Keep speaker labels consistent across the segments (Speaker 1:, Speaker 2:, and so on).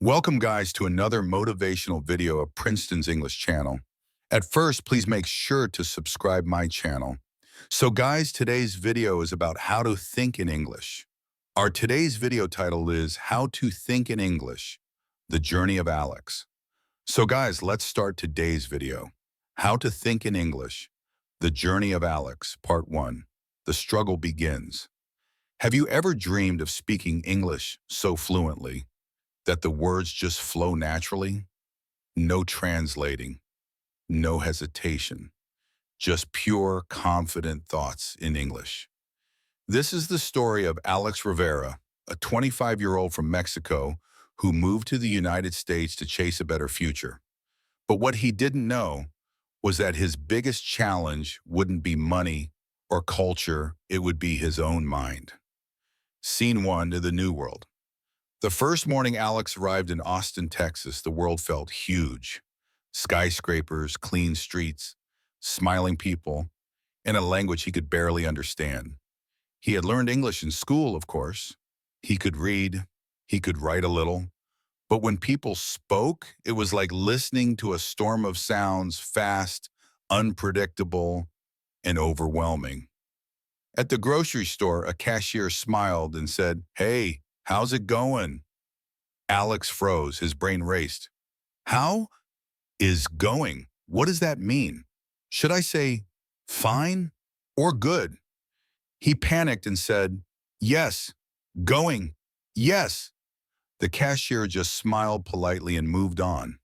Speaker 1: Welcome, guys, to another motivational video of Princeton's English channel. At first, please make sure to subscribe my channel. So, guys, today's video is about how to think in English. Our today's video title is How to Think in English, The Journey of Alex. So, guys, let's start today's video. How to Think in English, The Journey of Alex, Part 1. The struggle begins. Have you ever dreamed of speaking English so fluently that the words just flow naturally? No translating, no hesitation, just pure, confident thoughts in English. This is the story of Alex Rivera, a 25-year-old from Mexico who moved to the United States to chase a better future. But what he didn't know was that his biggest challenge wouldn't be money or culture, it would be his own mind. Scene 1 to the New World. The first morning Alex arrived in Austin, Texas, the world felt huge. Skyscrapers, clean streets, smiling people, and a language he could barely understand. He had learned English in school, of course. He could read, he could write a little. But when people spoke, it was like listening to a storm of sounds, fast, unpredictable, and overwhelming. At the grocery store, a cashier smiled and said, "Hey, how's it going?" Alex froze. His brain raced. How is going? What does that mean? Should I say fine or good? He panicked and said, "Yes, going, yes." The cashier just smiled politely and moved on.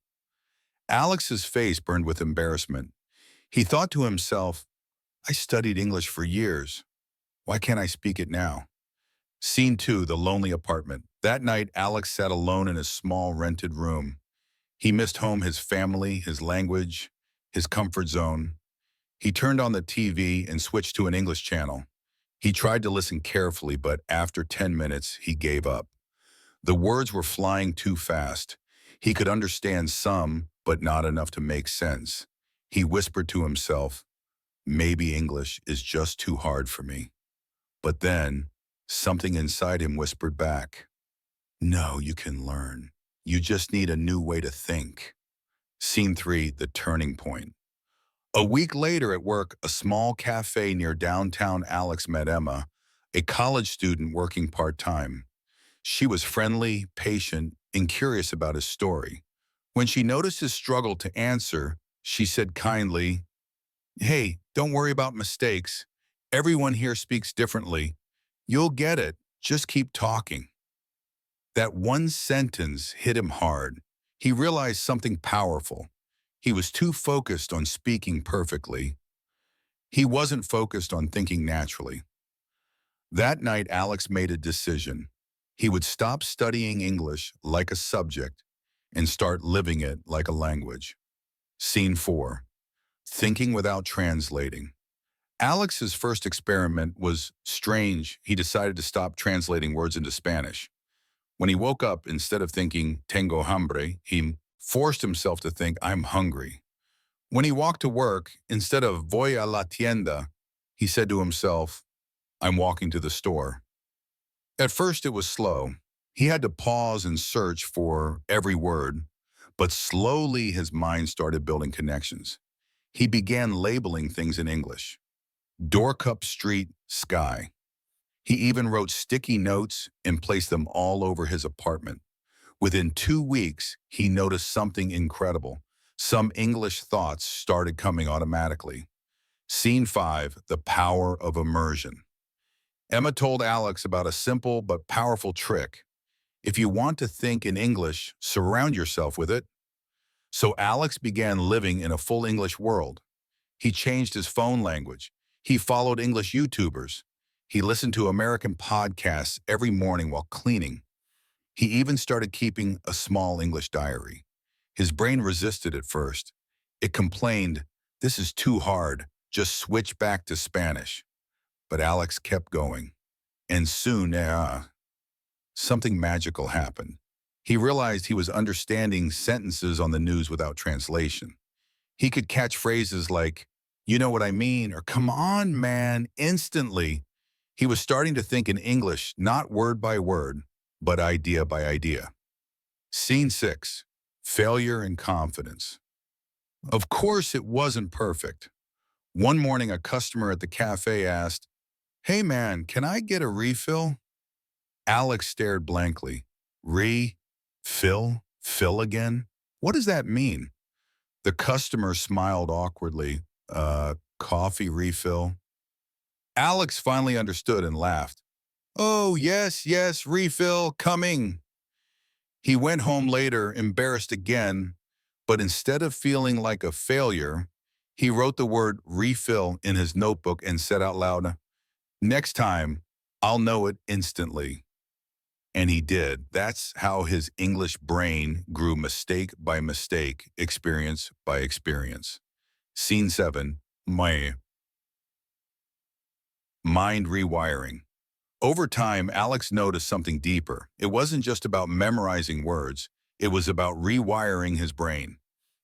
Speaker 1: Alex's face burned with embarrassment. He thought to himself, I studied English for years. Why can't I speak it now? Scene 2, the lonely apartment. That night, Alex sat alone in his small rented room. He missed home, his family, his language, his comfort zone. He turned on the TV and switched to an English channel. He tried to listen carefully, but after 10 minutes, he gave up. The words were flying too fast. He could understand some, but not enough to make sense. He whispered to himself, maybe English is just too hard for me. But then, something inside him whispered back, no, you can learn. You just need a new way to think. Scene 3, the turning point. A week later at work, a small cafe near downtown, Alex met Emma, a college student working part-time. She was friendly, patient, and curious about his story. When she noticed his struggle to answer, she said kindly, "Hey, don't worry about mistakes. Everyone here speaks differently. You'll get it. Just keep talking." That one sentence hit him hard. He realized something powerful. He was too focused on speaking perfectly. He wasn't focused on thinking naturally. That night, Alex made a decision. He would stop studying English like a subject and start living it like a language. Scene 4, thinking without translating. Alex's first experiment was strange. He decided to stop translating words into Spanish. When he woke up, instead of thinking, tengo hambre, he forced himself to think, I'm hungry. When he walked to work, instead of voy a la tienda, he said to himself, I'm walking to the store. At first, it was slow. He had to pause and search for every word, but slowly his mind started building connections. He began labeling things in English. Doorcup Street, sky. He even wrote sticky notes and placed them all over his apartment. Within 2 weeks, he noticed something incredible. Some English thoughts started coming automatically. Scene 5, the power of immersion. Emma told Alex about a simple but powerful trick. If you want to think in English, surround yourself with it. So Alex began living in a full English world. He changed his phone language. He followed English YouTubers. He listened to American podcasts every morning while cleaning. He even started keeping a small English diary. His brain resisted at first. It complained, this is too hard, just switch back to Spanish. But Alex kept going. And soon, something magical happened. He realized he was understanding sentences on the news without translation. He could catch phrases like, you know what I mean, or come on, man, instantly. He was starting to think in English, not word by word, but idea by idea. Scene 6. Failure and confidence. Of course, it wasn't perfect. One morning, a customer at the cafe asked, "Hey man, can I get a refill?" Alex stared blankly. Fill? Fill again? What does that mean? The customer smiled awkwardly. Coffee refill? Alex finally understood and laughed. "Oh, yes, yes, refill, coming." He went home later, embarrassed again, but instead of feeling like a failure, he wrote the word refill in his notebook and said out loud, "Next time, I'll know it instantly." And he did. That's how his English brain grew mistake by mistake, experience by experience. Scene 7, my mind rewiring. Over time, Alex noticed something deeper. It wasn't just about memorizing words. It was about rewiring his brain.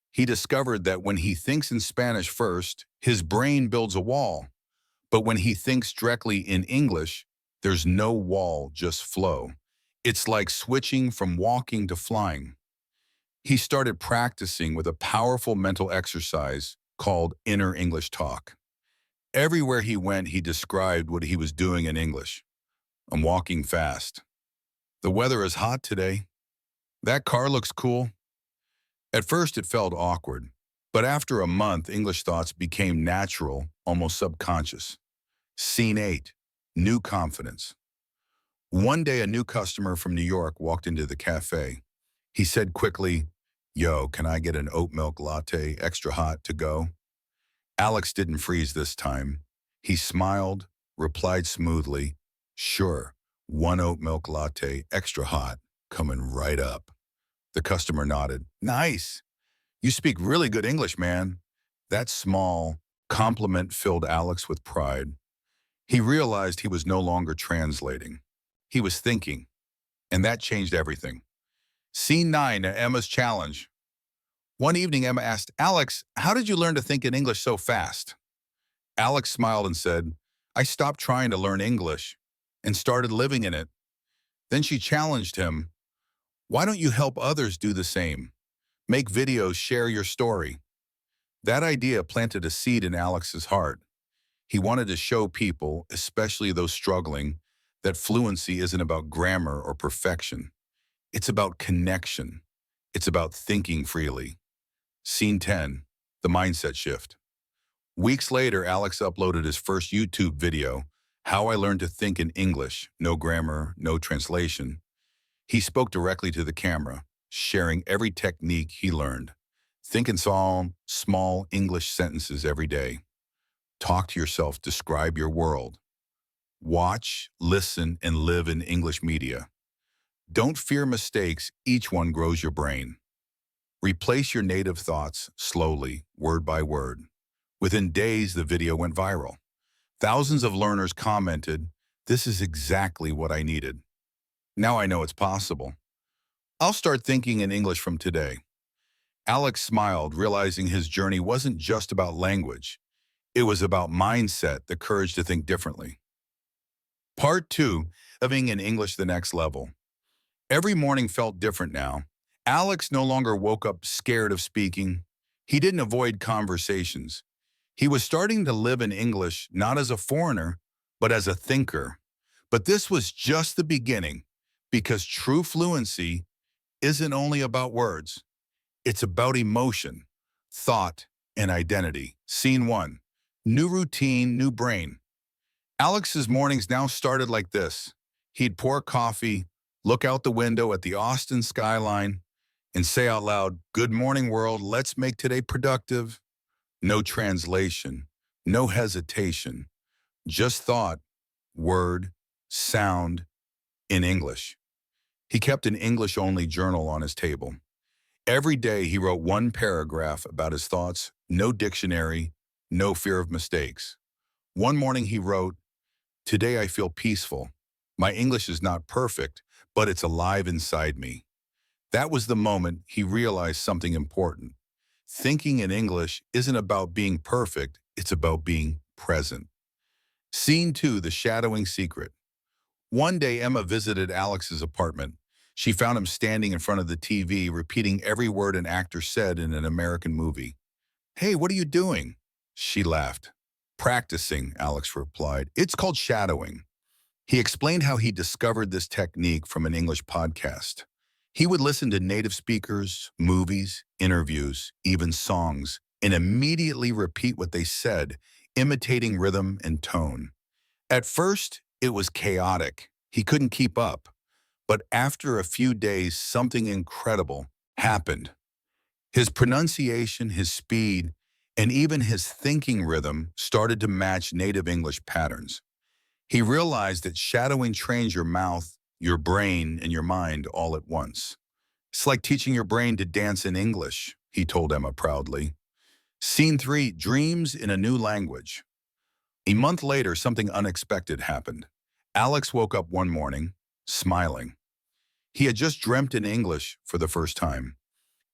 Speaker 1: He discovered that when he thinks in Spanish first, his brain builds a wall. But when he thinks directly in English, there's no wall, just flow. It's like switching from walking to flying. He started practicing with a powerful mental exercise called inner English talk. Everywhere he went, he described what he was doing in English. "I'm walking fast. The weather is hot today. That car looks cool." At first, it felt awkward, but after a month, English thoughts became natural, almost subconscious. Scene 8, new confidence. One day, a new customer from New York walked into the cafe. He said quickly, "Yo, can I get an oat milk latte, extra hot, to go?" Alex didn't freeze this time. He smiled, replied smoothly, "Sure, one oat milk latte, extra hot, coming right up." The customer nodded. "Nice. You speak really good English, man." That small compliment filled Alex with pride. He realized he was no longer translating. He was thinking, and that changed everything. Scene 9, Emma's challenge. One evening, Emma asked, "Alex, how did you learn to think in English so fast?" Alex smiled and said, "I stopped trying to learn English and started living in it." Then she challenged him, "Why don't you help others do the same? Make videos, share your story." That idea planted a seed in Alex's heart. He wanted to show people, especially those struggling, that fluency isn't about grammar or perfection. It's about connection. It's about thinking freely. Scene 10, the mindset shift. Weeks later, Alex uploaded his first YouTube video, "How I Learned to Think in English, No Grammar, No Translation." He spoke directly to the camera, sharing every technique he learned. Think in small English sentences every day. Talk to yourself, describe your world. Watch, listen, and live in English media. Don't fear mistakes, each one grows your brain. Replace your native thoughts slowly, word by word. Within days, the video went viral. Thousands of learners commented, "This is exactly what I needed. Now I know it's possible. I'll start thinking in English from today." Alex smiled, realizing his journey wasn't just about language. It was about mindset, the courage to think differently. Part 2, living in English the next level. Every morning felt different now. Alex no longer woke up scared of speaking. He didn't avoid conversations. He was starting to live in English not as a foreigner, but as a thinker. But this was just the beginning, because true fluency isn't only about words. It's about emotion, thought, and identity. Scene 1, new routine, new brain. Alex's mornings now started like this. He'd pour coffee, look out the window at the Austin skyline, and say out loud, "Good morning, world. Let's make today productive." No translation, no hesitation, just thought, word, sound, in English. He kept an English-only journal on his table. Every day he wrote one paragraph about his thoughts, no dictionary, no fear of mistakes. One morning he wrote, "Today I feel peaceful. My English is not perfect, but it's alive inside me." That was the moment he realized something important. Thinking in English isn't about being perfect, it's about being present. Scene 2, the shadowing secret. One day Emma visited Alex's apartment. She found him standing in front of the TV, repeating every word an actor said in an American movie. "Hey, what are you doing?" She laughed. "Practicing," Alex replied. "It's called shadowing." He explained how he discovered this technique from an English podcast. He would listen to native speakers, movies, interviews, even songs, and immediately repeat what they said, imitating rhythm and tone. At first, it was chaotic. He couldn't keep up. But after a few days, something incredible happened. His pronunciation, his speed, and even his thinking rhythm started to match native English patterns. He realized that shadowing trains your mouth, your brain, and your mind all at once. "It's like teaching your brain to dance in English," he told Emma proudly. Scene 3, Dreams in a New Language. A month later, something unexpected happened. Alex woke up one morning, smiling. He had just dreamt in English for the first time.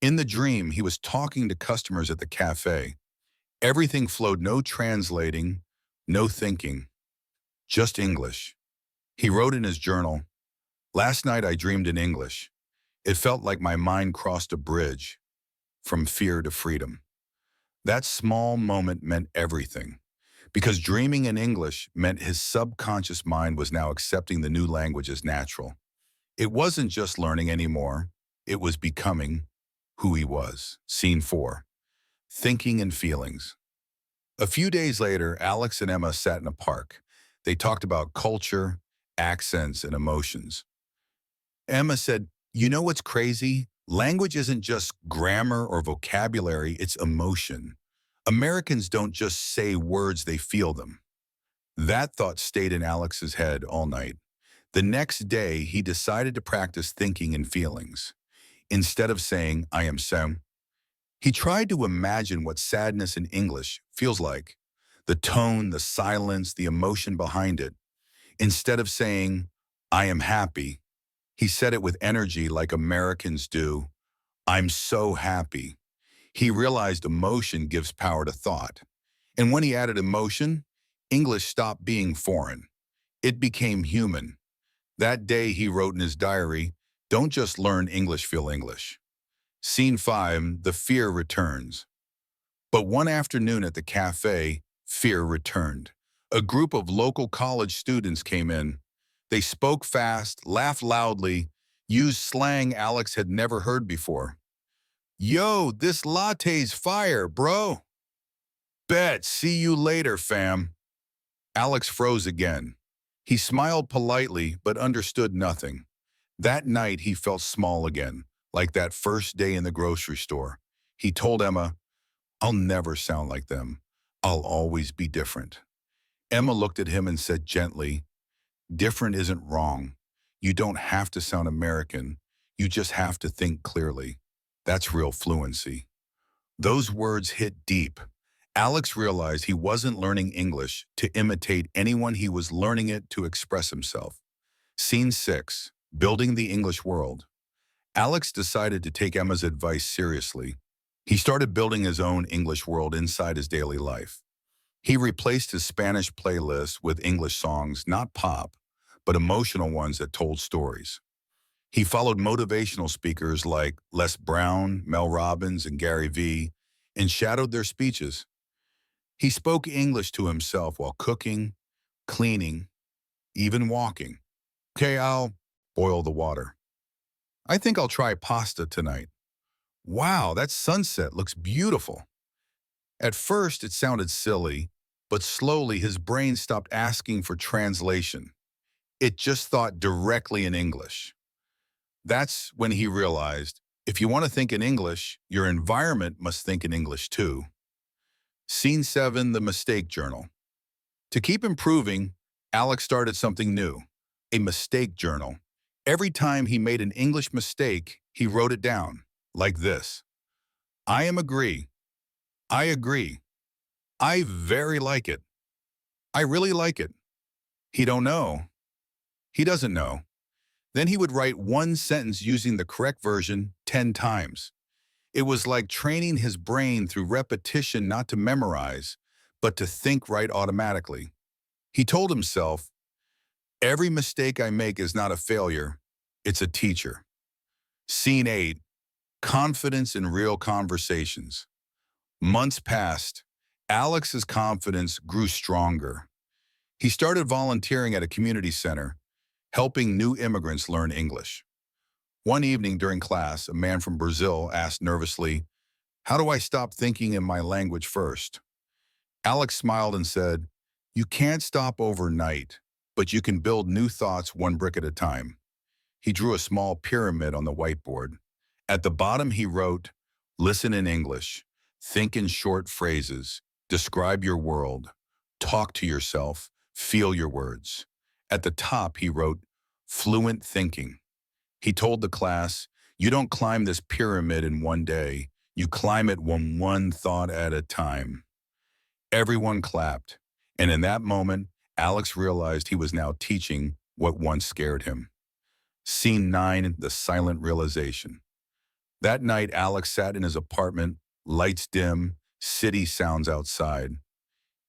Speaker 1: In the dream, he was talking to customers at the cafe. Everything flowed, no translating, no thinking, just English. He wrote in his journal, "Last night I dreamed in English. It felt like my mind crossed a bridge from fear to freedom." That small moment meant everything, because dreaming in English meant his subconscious mind was now accepting the new language as natural. It wasn't just learning anymore, it was becoming who he was. Scene 4, Thinking and Feelings. A few days later, Alex and Emma sat in a park. They talked about culture, accents, and emotions. Emma said, "You know what's crazy? Language isn't just grammar or vocabulary, it's emotion. Americans don't just say words, they feel them." That thought stayed in Alex's head all night. The next day, he decided to practice thinking and feelings. Instead of saying, "I am Sam," he tried to imagine what sadness in English feels like. The tone, the silence, the emotion behind it. Instead of saying, "I am happy," he said it with energy like Americans do. "I'm so happy." He realized emotion gives power to thought. And when he added emotion, English stopped being foreign. It became human. That day he wrote in his diary, "Don't just learn English, feel English." Scene 5, The Fear Returns. But one afternoon at the cafe, fear returned. A group of local college students came in. They spoke fast, laughed loudly, used slang Alex had never heard before. "Yo, this latte's fire, bro." "Bet, see you later, fam." Alex froze again. He smiled politely, but understood nothing. That night, he felt small again, like that first day in the grocery store. He told Emma, "I'll never sound like them. I'll always be different." Emma looked at him and said gently, "Different isn't wrong. You don't have to sound American. You just have to think clearly. That's real fluency." Those words hit deep. Alex realized he wasn't learning English to imitate anyone, he was learning it to express himself. Scene 6, Building the English World. Alex decided to take Emma's advice seriously. He started building his own English world inside his daily life. He replaced his Spanish playlist with English songs, not pop, but emotional ones that told stories. He followed motivational speakers like Les Brown, Mel Robbins, and Gary Vee, and shadowed their speeches. He spoke English to himself while cooking, cleaning, even walking. "Okay, I'll boil the water. I think I'll try pasta tonight. Wow, that sunset looks beautiful." At first, it sounded silly, but slowly his brain stopped asking for translation. It just thought directly in English. That's when he realized, if you want to think in English, your environment must think in English too. Scene 7, The Mistake Journal. To keep improving, Alex started something new, a mistake journal. Every time he made an English mistake, he wrote it down, like this. "I am agree. I agree. I very like it. I really like it. He don't know. He doesn't know." Then he would write one sentence using the correct version 10 times. It was like training his brain through repetition, not to memorize, but to think right automatically. He told himself, "Every mistake I make is not a failure, it's a teacher." Scene 8. Confidence in real conversations. Months passed. Alex's confidence grew stronger. He started volunteering at a community center, helping new immigrants learn English. One evening during class, a man from Brazil asked nervously, "How do I stop thinking in my language first?" Alex smiled and said, "You can't stop overnight, but you can build new thoughts one brick at a time." He drew a small pyramid on the whiteboard. At the bottom, he wrote, "Listen in English, think in short phrases, describe your world, talk to yourself, feel your words." At the top, he wrote, "Fluent thinking." He told the class, "You don't climb this pyramid in one day. You climb it one thought at a time." Everyone clapped, and in that moment, Alex realized he was now teaching what once scared him. Scene 9, the silent realization. That night, Alex sat in his apartment, lights dim, city sounds outside.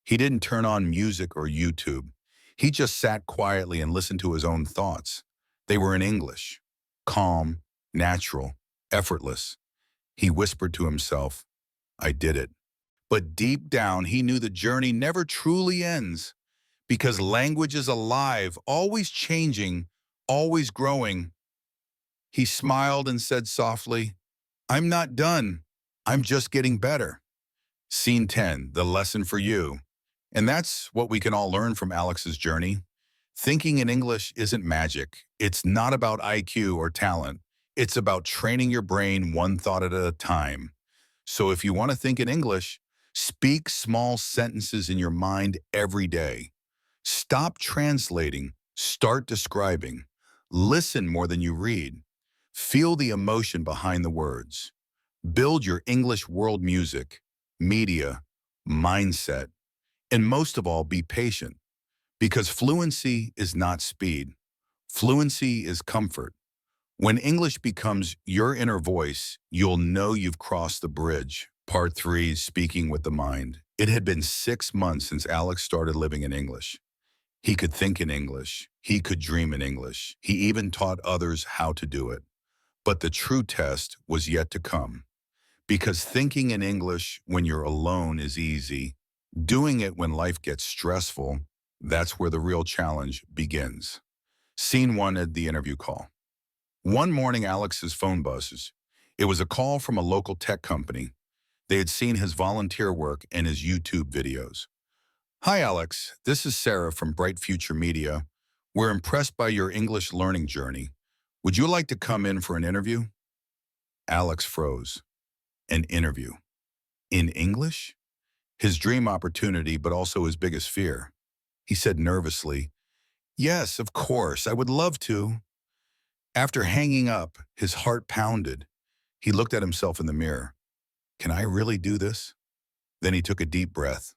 Speaker 1: He didn't turn on music or YouTube. He just sat quietly and listened to his own thoughts. They were in English, calm, natural, effortless. He whispered to himself, "I did it." But deep down, he knew the journey never truly ends because language is alive, always changing, always growing. He smiled and said softly, "I'm not done. I'm just getting better." Scene 10, the lesson for you. And that's what we can all learn from Alex's journey. Thinking in English isn't magic. It's not about IQ or talent. It's about training your brain one thought at a time. So if you want to think in English, speak small sentences in your mind every day. Stop translating. Start describing. Listen more than you read. Feel the emotion behind the words. Build your English world music, media, mindset, and most of all, be patient. Because fluency is not speed. Fluency is comfort. When English becomes your inner voice, you'll know you've crossed the bridge. Part 3, Speaking with the Mind. It had been 6 months since Alex started living in English. He could think in English. He could dream in English. He even taught others how to do it. But the true test was yet to come. Because thinking in English when you're alone is easy. Doing it when life gets stressful, that's where the real challenge begins. Scene 1 at the interview call. One morning, Alex's phone buzzes. It was a call from a local tech company. They had seen his volunteer work and his YouTube videos. "Hi, Alex. This is Sarah from Bright Future Media. We're impressed by your English learning journey. Would you like to come in for an interview?" Alex froze. An interview. In English? His dream opportunity, but also his biggest fear. He said nervously, "Yes, of course, I would love to." After hanging up, his heart pounded. He looked at himself in the mirror. Can I really do this? Then he took a deep breath.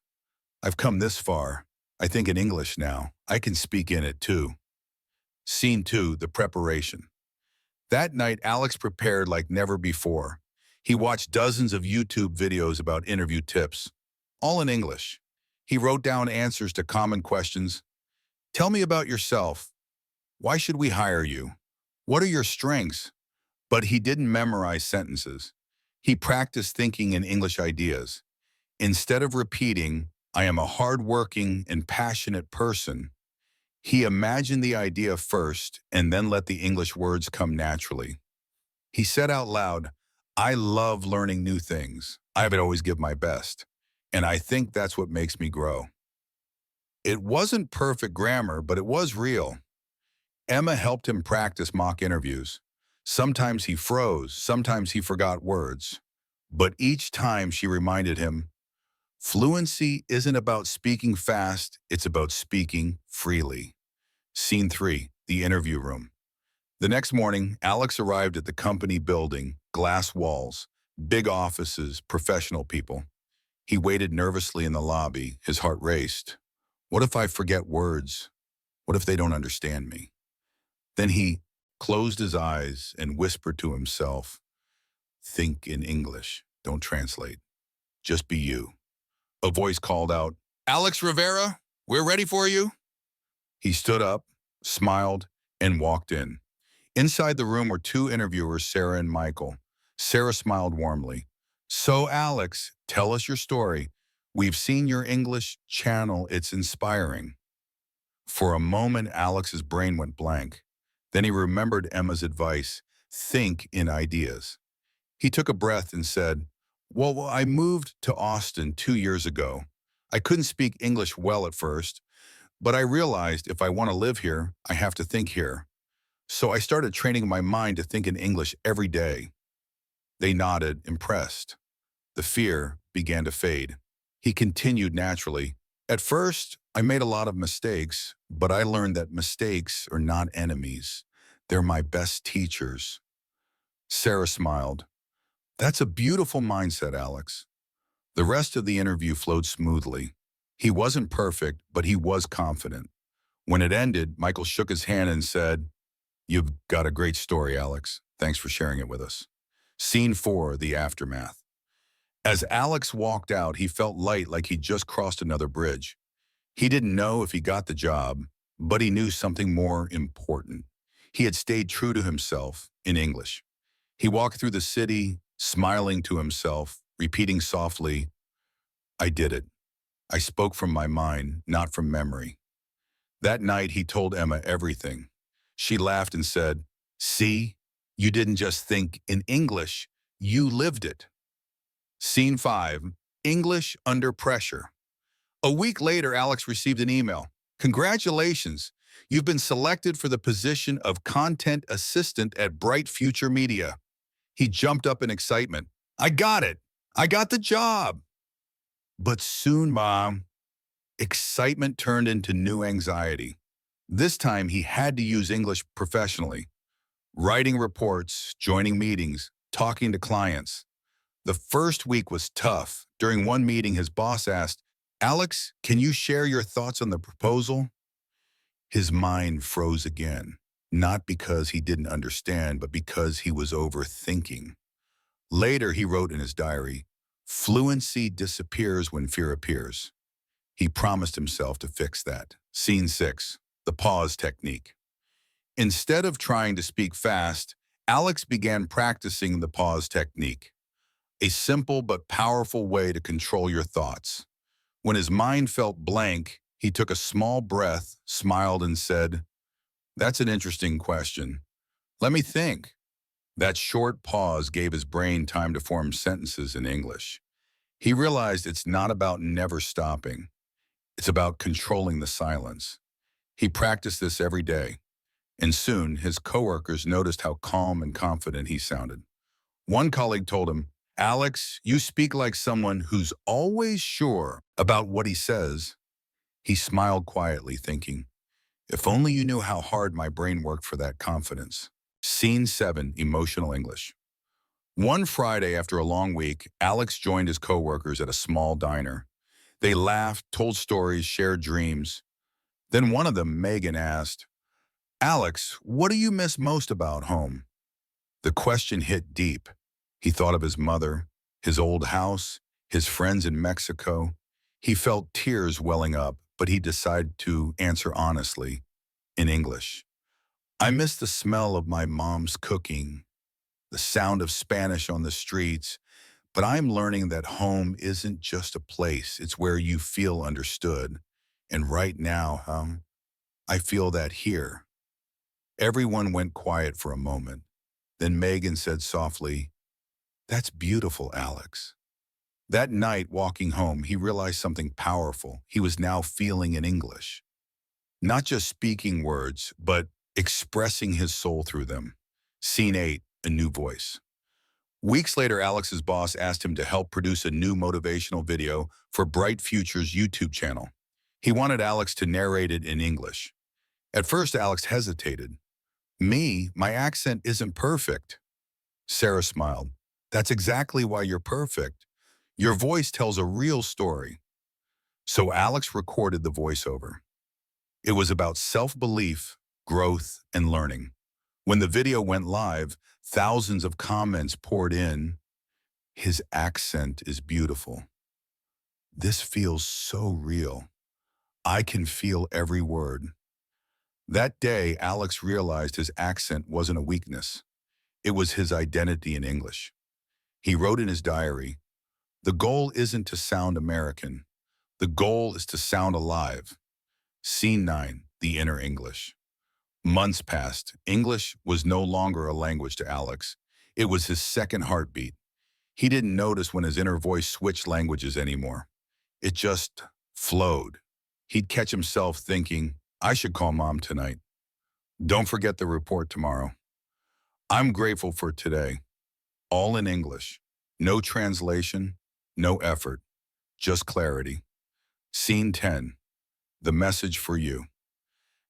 Speaker 1: I've come this far. I think in English now. I can speak in it too. Scene 2, the preparation. That night, Alex prepared like never before. He watched dozens of YouTube videos about interview tips, all in English. He wrote down answers to common questions. Tell me about yourself. Why should we hire you? What are your strengths? But he didn't memorize sentences. He practiced thinking in English ideas. Instead of repeating, "I am a hardworking and passionate person," he imagined the idea first and then let the English words come naturally. He said out loud, "I love learning new things. I would always give my best. And I think that's what makes me grow." It wasn't perfect grammar, but it was real. Emma helped him practice mock interviews. Sometimes he froze, sometimes he forgot words. But each time she reminded him, fluency isn't about speaking fast, it's about speaking freely. Scene 3, the interview room. The next morning, Alex arrived at the company building, glass walls, big offices, professional people. He waited nervously in the lobby, his heart raced. What if I forget words? What if they don't understand me? Then he closed his eyes and whispered to himself, think in English, don't translate. Just be you. A voice called out, "Alex Rivera, we're ready for you." He stood up, smiled, and walked in. Inside the room were two interviewers, Sarah and Michael. Sarah smiled warmly. So, Alex, tell us your story. We've seen your English channel. It's inspiring. For a moment, Alex's brain went blank. Then he remembered Emma's advice, think in ideas. He took a breath and said, well, I moved to Austin 2 years ago. I couldn't speak English well at first, but I realized if I want to live here, I have to think here. So I started training my mind to think in English every day. They nodded, impressed. The fear began to fade. He continued naturally. At first, I made a lot of mistakes, but I learned that mistakes are not enemies. They're my best teachers. Sarah smiled. That's a beautiful mindset, Alex. The rest of the interview flowed smoothly. He wasn't perfect, but he was confident. When it ended, Michael shook his hand and said, you've got a great story, Alex. Thanks for sharing it with us. Scene 4, the aftermath. As Alex walked out, he felt light like he'd just crossed another bridge. He didn't know if he got the job, but he knew something more important. He had stayed true to himself in English. He walked through the city, smiling to himself, repeating softly, I did it. I spoke from my mind, not from memory. That night, he told Emma everything. She laughed and said, see, you didn't just think in English, you lived it. Scene 5, English under pressure. A week later, Alex received an email. Congratulations, you've been selected for the position of content assistant at Bright Future Media. He jumped up in excitement. I got it. I got the job. But soon, Mom, excitement turned into new anxiety. This time, he had to use English professionally, writing reports, joining meetings, talking to clients. The first week was tough. During one meeting, his boss asked, Alex, can you share your thoughts on the proposal? His mind froze again, not because he didn't understand, but because he was overthinking. Later, he wrote in his diary, fluency disappears when fear appears. He promised himself to fix that. Scene 6, the pause technique. Instead of trying to speak fast, Alex began practicing the pause technique, a simple but powerful way to control your thoughts. When his mind felt blank, he took a small breath, smiled, and said, that's an interesting question. Let me think. That short pause gave his brain time to form sentences in English. He realized it's not about never stopping. It's about controlling the silence. He practiced this every day, and soon his coworkers noticed how calm and confident he sounded. One colleague told him, Alex, you speak like someone who's always sure about what he says. He smiled quietly, thinking, if only you knew how hard my brain worked for that confidence. Scene 7, emotional English. One Friday after a long week, Alex joined his coworkers at a small diner. They laughed, told stories, shared dreams. Then one of them, Megan, asked, Alex, what do you miss most about home? The question hit deep. He thought of his mother, his old house, his friends in Mexico. He felt tears welling up, but he decided to answer honestly, in English. I miss the smell of my mom's cooking, the sound of Spanish on the streets, but I'm learning that home isn't just a place, it's where you feel understood. And right now, I feel that here. Everyone went quiet for a moment. Then Megan said softly, that's beautiful, Alex. That night, walking home, he realized something powerful. He was now feeling in English. Not just speaking words, but expressing his soul through them. Scene 8, a new voice. Weeks later, Alex's boss asked him to help produce a new motivational video for Bright Future's YouTube channel. He wanted Alex to narrate it in English. At first, Alex hesitated. Me, my accent isn't perfect. Sarah smiled. That's exactly why you're perfect. Your voice tells a real story. So Alex recorded the voiceover. It was about self-belief, growth, and learning. When the video went live, thousands of comments poured in. His accent is beautiful. This feels so real. I can feel every word. That day, Alex realized his accent wasn't a weakness. It was his identity in English. He wrote in his diary, "The goal isn't to sound American. The goal is to sound alive." Scene 9, the inner English. Months passed. English was no longer a language to Alex. It was his second heartbeat. He didn't notice when his inner voice switched languages anymore. It just flowed. He'd catch himself thinking, "I should call mom tonight. Don't forget the report tomorrow. I'm grateful for today." All in English. No translation, no effort, just clarity. Scene 10, the message for you.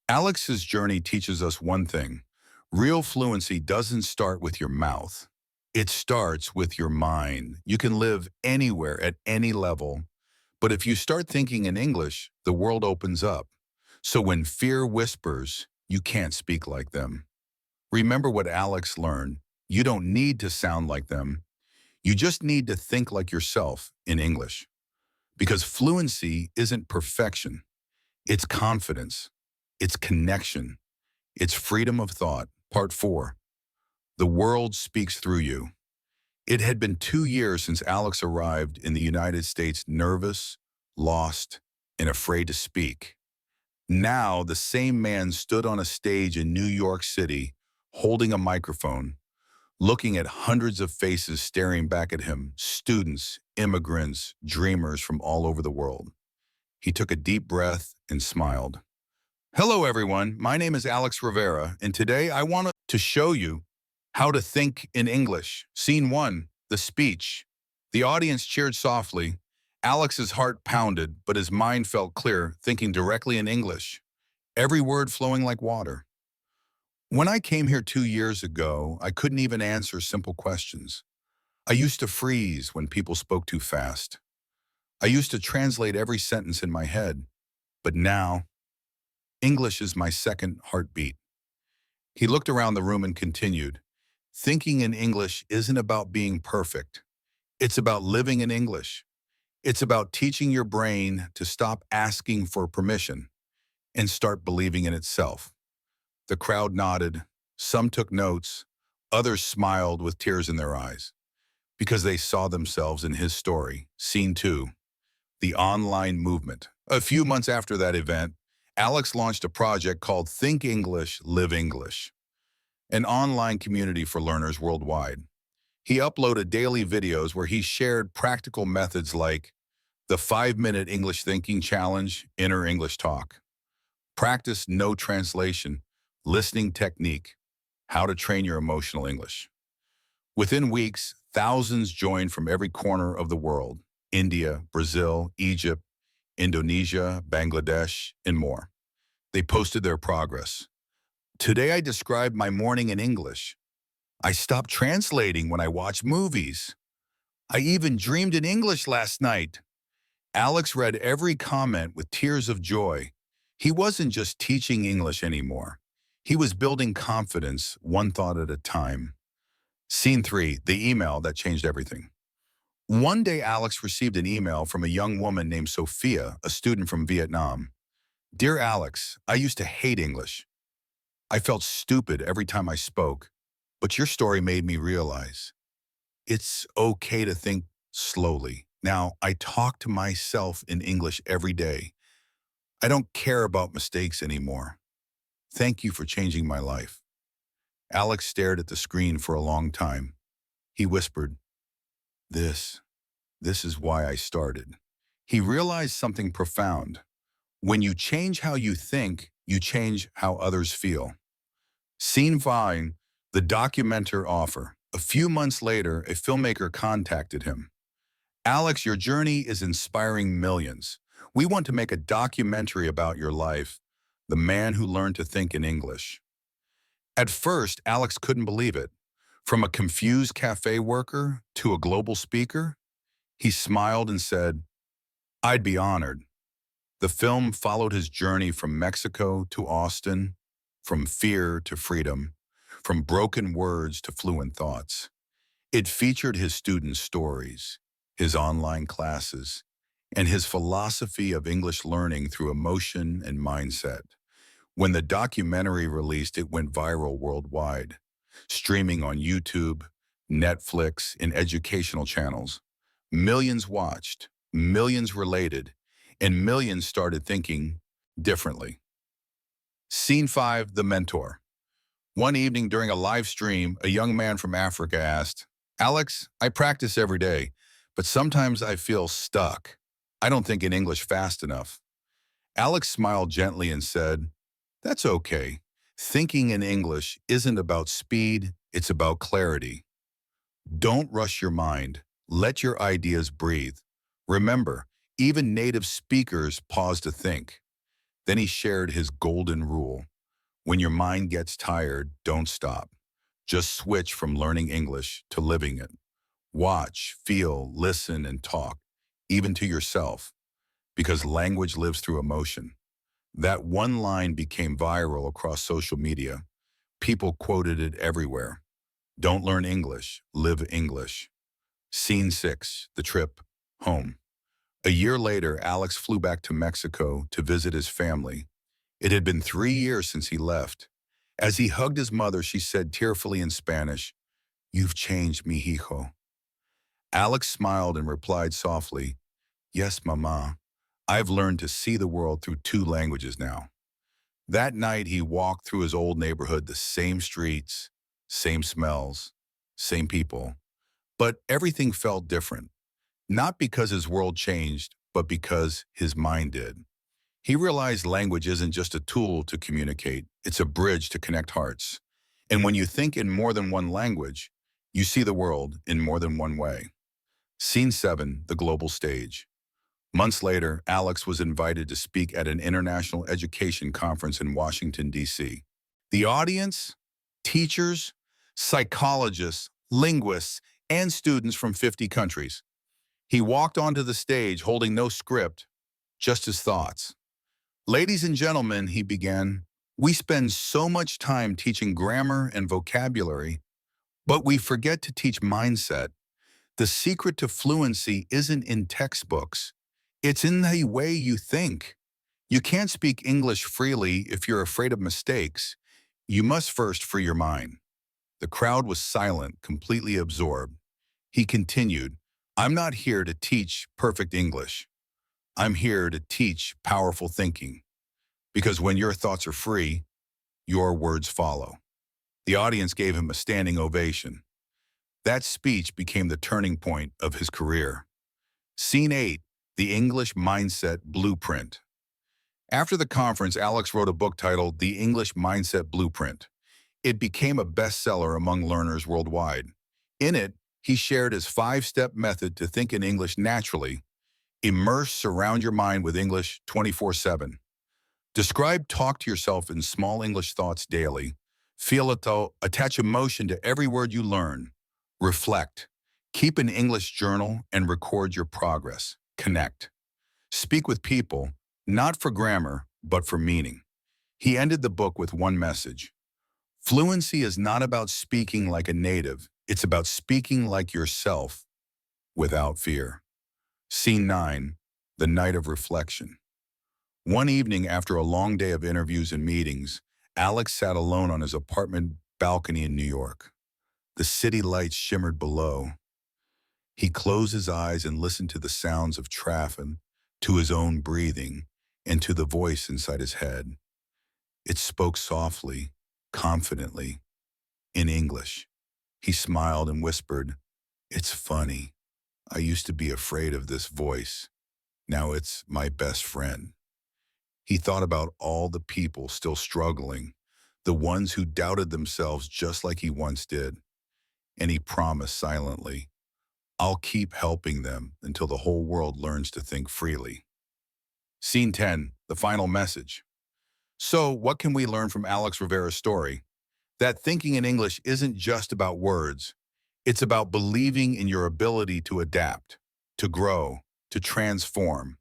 Speaker 1: Alex's journey teaches us one thing. Real fluency doesn't start with your mouth. It starts with your mind. You can live anywhere at any level, but if you start thinking in English, the world opens up. So when fear whispers, you can't speak like them. Remember what Alex learned. You don't need to sound like them. You just need to think like yourself in English. Because fluency isn't perfection. It's confidence. It's connection. It's freedom of thought. Part 4. The world speaks through you. It had been 2 years since Alex arrived in the United States, nervous, lost, and afraid to speak. Now, the same man stood on a stage in New York City, holding a microphone, looking at hundreds of faces staring back at him, students, immigrants, dreamers from all over the world. He took a deep breath and smiled. "Hello, everyone. My name is Alex Rivera, and today I want to show you how to think in English." Scene 1, the speech. The audience cheered softly. Alex's heart pounded, but his mind felt clear, thinking directly in English, every word flowing like water. "When I came here 2 years ago, I couldn't even answer simple questions. I used to freeze when people spoke too fast. I used to translate every sentence in my head. But now, English is my second heartbeat." He looked around the room and continued, "Thinking in English isn't about being perfect. It's about living in English. It's about teaching your brain to stop asking for permission and start believing in itself." The crowd nodded. Some took notes. Others smiled with tears in their eyes because they saw themselves in his story. Scene 2, the online movement. A few months after that event, Alex launched a project called Think English, Live English, an online community for learners worldwide. He uploaded daily videos where he shared practical methods like the 5-minute English thinking challenge, inner English talk, practice no translation, listening technique, how to train your emotional English. Within weeks, thousands joined from every corner of the world: India, Brazil, Egypt, Indonesia, Bangladesh, and more. They posted their progress. "Today I described my morning in English. I stopped translating when I watched movies. I even dreamed in English last night." Alex read every comment with tears of joy. He wasn't just teaching English anymore. He was building confidence, one thought at a time. Scene 3, the email that changed everything. One day, Alex received an email from a young woman named Sophia, a student from Vietnam. "Dear Alex, I used to hate English. I felt stupid every time I spoke, but your story made me realize it's okay to think slowly. Now, I talk to myself in English every day. I don't care about mistakes anymore. Thank you for changing my life." Alex stared at the screen for a long time. He whispered, This is why I started." He realized something profound. When you change how you think, you change how others feel. Scene 5, the documenter offer. A few months later, a filmmaker contacted him. "Alex, your journey is inspiring millions. We want to make a documentary about your life, the man who learned to think in English." At first, Alex couldn't believe it. From a confused cafe worker to a global speaker, he smiled and said, "I'd be honored." The film followed his journey from Mexico to Austin, from fear to freedom, from broken words to fluent thoughts. It featured his students' stories, his online classes, and his philosophy of English learning through emotion and mindset. When the documentary released, it went viral worldwide, streaming on YouTube, Netflix, and educational channels. Millions watched, millions related, and millions started thinking differently. Scene 5, The Mentor. One evening during a live stream, a young man from Africa asked, "Alex, I practice every day, but sometimes I feel stuck. I don't think in English fast enough." Alex smiled gently and said, "That's okay. Thinking in English isn't about speed, it's about clarity. Don't rush your mind. Let your ideas breathe. Remember, even native speakers pause to think." Then he shared his golden rule. When your mind gets tired, don't stop. Just switch from learning English to living it. Watch, feel, listen, and talk, even to yourself, because language lives through emotion. That one line became viral across social media. People quoted it everywhere. Don't learn English, live English. Scene 6, The Trip Home. A year later, Alex flew back to Mexico to visit his family. It had been 3 years since he left. As he hugged his mother, she said tearfully in Spanish, "You've changed, mi hijo." Alex smiled and replied softly, "Yes, mama. I've learned to see the world through two languages now." That night, he walked through his old neighborhood, the same streets, same smells, same people. But everything felt different, not because his world changed, but because his mind did. He realized language isn't just a tool to communicate, it's a bridge to connect hearts. And when you think in more than one language, you see the world in more than one way. Scene 7, The Global Stage. Months later, Alex was invited to speak at an international education conference in Washington, D.C. The audience, teachers, psychologists, linguists, and students from 50 countries. He walked onto the stage holding no script, just his thoughts. "Ladies and gentlemen," he began, "we spend so much time teaching grammar and vocabulary, but we forget to teach mindset. The secret to fluency isn't in textbooks. It's in the way you think. You can't speak English freely if you're afraid of mistakes. You must first free your mind." The crowd was silent, completely absorbed. He continued, "I'm not here to teach perfect English. I'm here to teach powerful thinking. Because when your thoughts are free, your words follow." The audience gave him a standing ovation. That speech became the turning point of his career. Scene 8, The English Mindset Blueprint. After the conference, Alex wrote a book titled The English Mindset Blueprint. It became a bestseller among learners worldwide. In it, he shared his 5-step method to think in English naturally. Surround your mind with English 24/7. Describe, talk to yourself in small English thoughts daily. Feel it though, attach emotion to every word you learn. Reflect. Keep an English journal and record your progress. Connect. Speak with people, not for grammar, but for meaning. He ended the book with one message. Fluency is not about speaking like a native. It's about speaking like yourself without fear. Scene 9, The Night of Reflection. One evening after a long day of interviews and meetings, Alex sat alone on his apartment balcony in New York. The city lights shimmered below. He closed his eyes and listened to the sounds of traffic, to his own breathing, and to the voice inside his head. It spoke softly, confidently, in English. He smiled and whispered, "It's funny. I used to be afraid of this voice. Now it's my best friend." He thought about all the people still struggling, the ones who doubted themselves just like he once did. And he promised silently, "I'll keep helping them until the whole world learns to think freely." Scene 10, The Final Message. So, what can we learn from Alex Rivera's story? That thinking in English isn't just about words. It's about believing in your ability to adapt, to grow, to transform.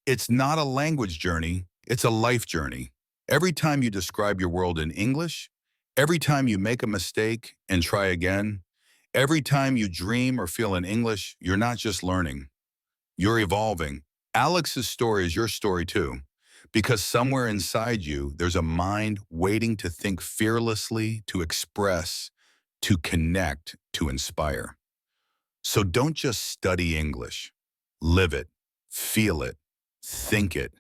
Speaker 1: It's not a language journey, it's a life journey. Every time you describe your world in English, every time you make a mistake and try again, every time you dream or feel in English, you're not just learning, you're evolving. Alex's story is your story too. Because somewhere inside you, there's a mind waiting to think fearlessly, to express, to connect, to inspire. So don't just study English. Live it, feel it, think it.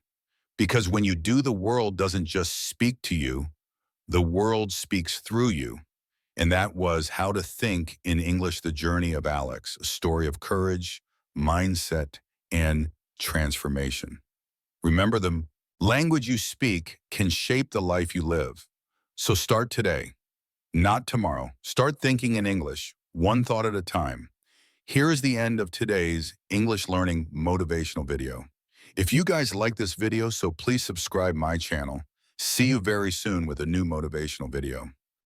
Speaker 1: Because when you do, the world doesn't just speak to you, the world speaks through you. And that was How to Think in English, The Journey of Alex, a story of courage, mindset, and transformation. Remember, the language you speak can shape the life you live. So start today, not tomorrow. Start thinking in English, one thought at a time. Here is the end of today's English learning motivational video. If you guys like this video, so please subscribe my channel. See you very soon with a new motivational video.